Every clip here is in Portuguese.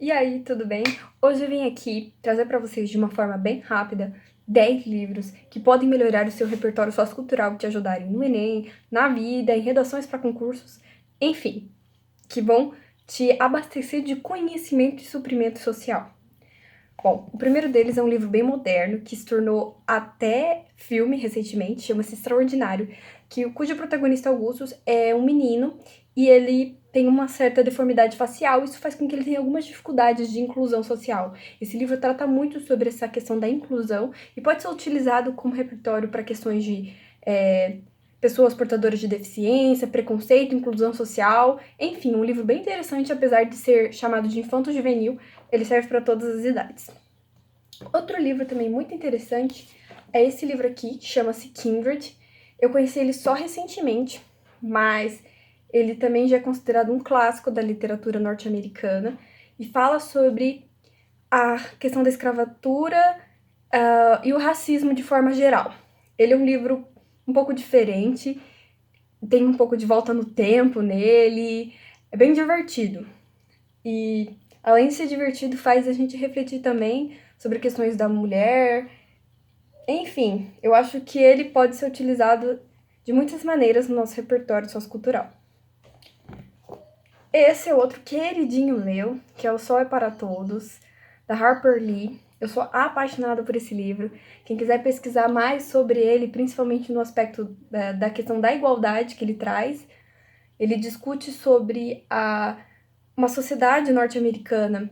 E aí, tudo bem? Hoje eu vim aqui trazer para vocês de uma forma bem rápida 10 livros que podem melhorar o seu repertório sociocultural e te ajudarem no Enem, na vida, em redações para concursos, enfim, que vão te abastecer de conhecimento e suprimento social. Bom, o primeiro deles é um livro bem moderno, que se tornou até filme recentemente, chama-se Extraordinário, cujo protagonista Augustus é um menino e ele tem uma certa deformidade facial, isso faz com que ele tenha algumas dificuldades de inclusão social. Esse livro trata muito sobre essa questão da inclusão e pode ser utilizado como repertório para questões de pessoas portadoras de deficiência, preconceito, inclusão social, enfim, um livro bem interessante, apesar de ser chamado de infanto-juvenil, ele serve para todas as idades. Outro livro também muito interessante é esse livro aqui, que chama-se Kindred. Eu conheci ele só recentemente, mas ele também já é considerado um clássico da literatura norte-americana e fala sobre a questão da escravatura e o racismo de forma geral. Ele é um livro um pouco diferente, tem um pouco de volta no tempo nele, é bem divertido. E além de ser divertido, faz a gente refletir também sobre questões da mulher. Enfim, eu acho que ele pode ser utilizado de muitas maneiras no nosso repertório sociocultural. Esse é outro queridinho meu, que é O Sol é para Todos, da Harper Lee. Eu sou apaixonada por esse livro. Quem quiser pesquisar mais sobre ele, principalmente no aspecto da questão da igualdade que ele traz, ele discute sobre uma sociedade norte-americana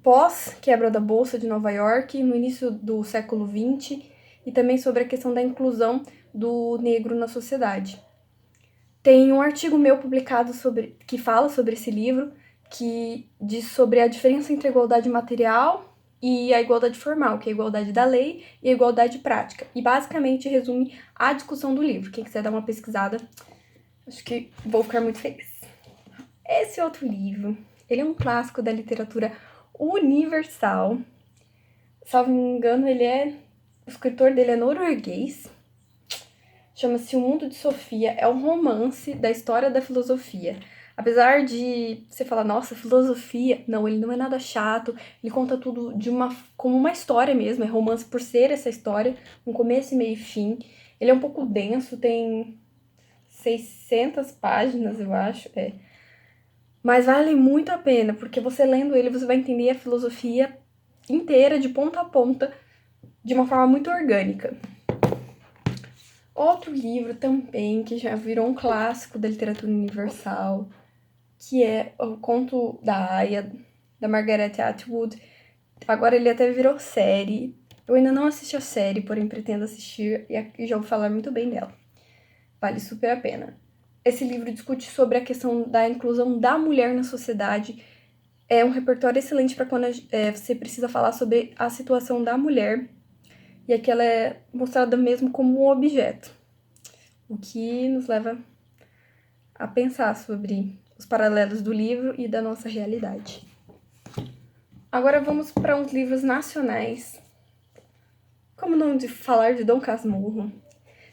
pós-quebra da Bolsa de Nova York, no início do século XX, e também sobre a questão da inclusão do negro na sociedade. Tem um artigo meu publicado que fala sobre esse livro, que diz sobre a diferença entre a igualdade material e a igualdade formal, que é a igualdade da lei e a igualdade prática. E basicamente resume a discussão do livro. Quem quiser dar uma pesquisada, acho que vou ficar muito feliz. Esse outro livro, ele é um clássico da literatura universal. Salvo me engano, o escritor dele é norueguês. Chama-se O Mundo de Sofia. É um romance da história da filosofia. Apesar de você falar, nossa, filosofia, não, ele não é nada chato. Ele conta tudo como uma história mesmo. É romance por ser essa história, com começo, meio e fim. Ele é um pouco denso, tem 600 páginas, eu acho. Mas vale muito a pena, porque você lendo ele, você vai entender a filosofia inteira, de ponta a ponta, de uma forma muito orgânica. Outro livro também, que já virou um clássico da literatura universal, que é O Conto da Aia, da Margaret Atwood. Agora ele até virou série. Eu ainda não assisti a série, porém pretendo assistir e já vou falar muito bem dela. Vale super a pena. Esse livro discute sobre a questão da inclusão da mulher na sociedade. É um repertório excelente para quando você precisa falar sobre a situação da mulher. E aqui ela é mostrada mesmo como um objeto. O que nos leva a pensar sobre os paralelos do livro e da nossa realidade. Agora vamos para uns livros nacionais. Como não de falar de Dom Casmurro?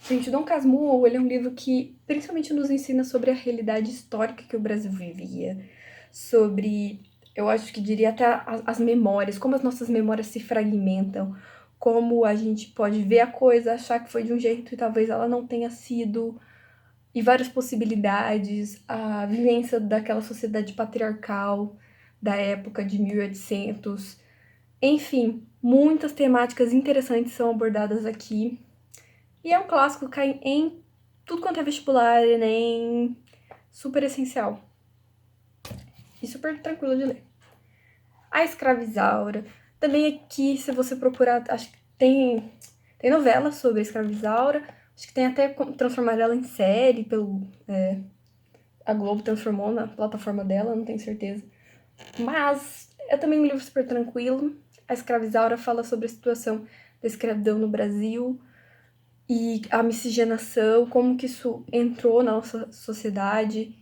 Gente, Dom Casmurro, ele é um livro que principalmente nos ensina sobre a realidade histórica que o Brasil vivia, sobre, eu acho que diria até as memórias, como as nossas memórias se fragmentam, como a gente pode ver a coisa, achar que foi de um jeito e talvez ela não tenha sido, e várias possibilidades, a vivência daquela sociedade patriarcal da época de 1800. Enfim, muitas temáticas interessantes são abordadas aqui. E é um clássico, cai em tudo quanto é vestibular, Enem, super essencial. E super tranquilo de ler. A Escravizaura. Também aqui, se você procurar, acho que tem novela sobre a Escravizaura. Acho que tem até como transformar ela em série, a Globo transformou na plataforma dela, não tenho certeza. Mas é também um livro super tranquilo. A Escravizaura fala sobre a situação da escravidão no Brasil e a miscigenação, como que isso entrou na nossa sociedade.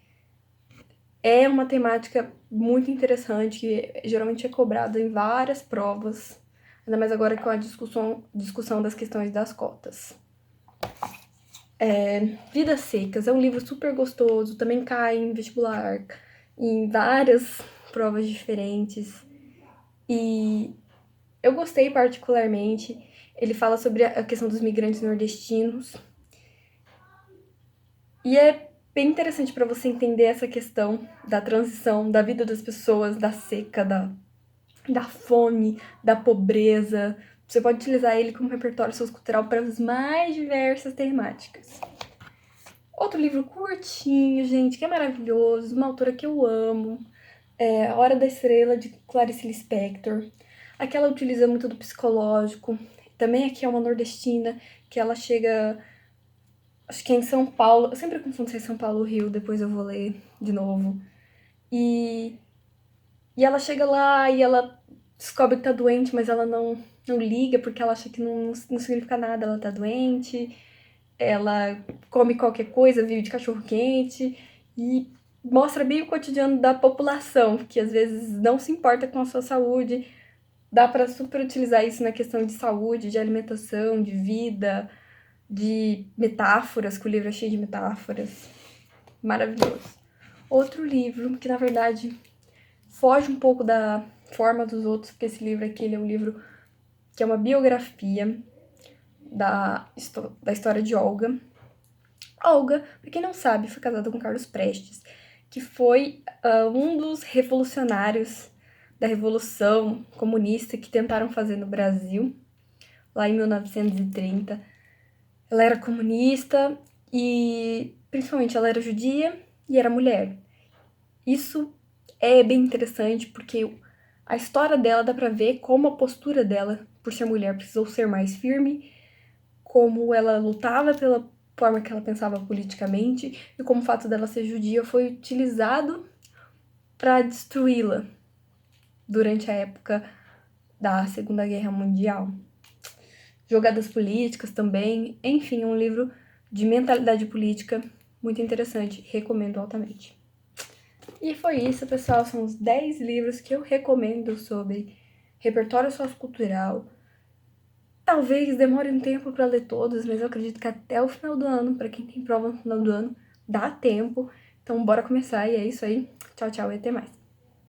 É uma temática muito interessante, que geralmente é cobrada em várias provas, ainda mais agora com a discussão das questões das cotas. Vidas Secas é um livro super gostoso, também cai em vestibular, em várias provas diferentes. E eu gostei particularmente. Ele fala sobre a questão dos migrantes nordestinos. E é bem interessante para você entender essa questão da transição, da vida das pessoas, da seca, da fome, da pobreza. Você pode utilizar ele como repertório sociocultural para as mais diversas temáticas. Outro livro curtinho, gente, que é maravilhoso, uma autora que eu amo, é A Hora da Estrela, de Clarice Lispector. Aqui ela utiliza muito do psicológico. Também aqui é uma nordestina, que ela chega, acho que é em São Paulo. Eu sempre confundo se é São Paulo ou Rio, depois eu vou ler de novo. E ela chega lá e ela descobre que tá doente, mas ela não liga, porque ela acha que não significa nada, ela tá doente. Ela come qualquer coisa, vive de cachorro-quente e mostra bem o cotidiano da população, que às vezes não se importa com a sua saúde. Dá pra super utilizar isso na questão de saúde, de alimentação, de vida, de metáforas, que o livro é cheio de metáforas. Maravilhoso. Outro livro que, na verdade, foge um pouco da forma dos outros, porque esse livro aqui ele é um livro que é uma biografia da história de Olga. Olga, pra quem não sabe, foi casada com Carlos Prestes, que foi um dos revolucionários da Revolução Comunista que tentaram fazer no Brasil, lá em 1930. Ela era comunista e, principalmente, ela era judia e era mulher. Isso é bem interessante porque a história dela dá pra ver como a postura dela, por ser mulher, precisou ser mais firme, como ela lutava pela forma que ela pensava politicamente e como o fato dela ser judia foi utilizado para destruí-la durante a época da Segunda Guerra Mundial. Jogadas políticas também, enfim, um livro de mentalidade política muito interessante, recomendo altamente. E foi isso, pessoal, são os 10 livros que eu recomendo sobre repertório sociocultural. Talvez demore um tempo para ler todos, mas eu acredito que até o final do ano, para quem tem prova no final do ano, dá tempo. Então bora começar e é isso aí. Tchau, tchau e até mais.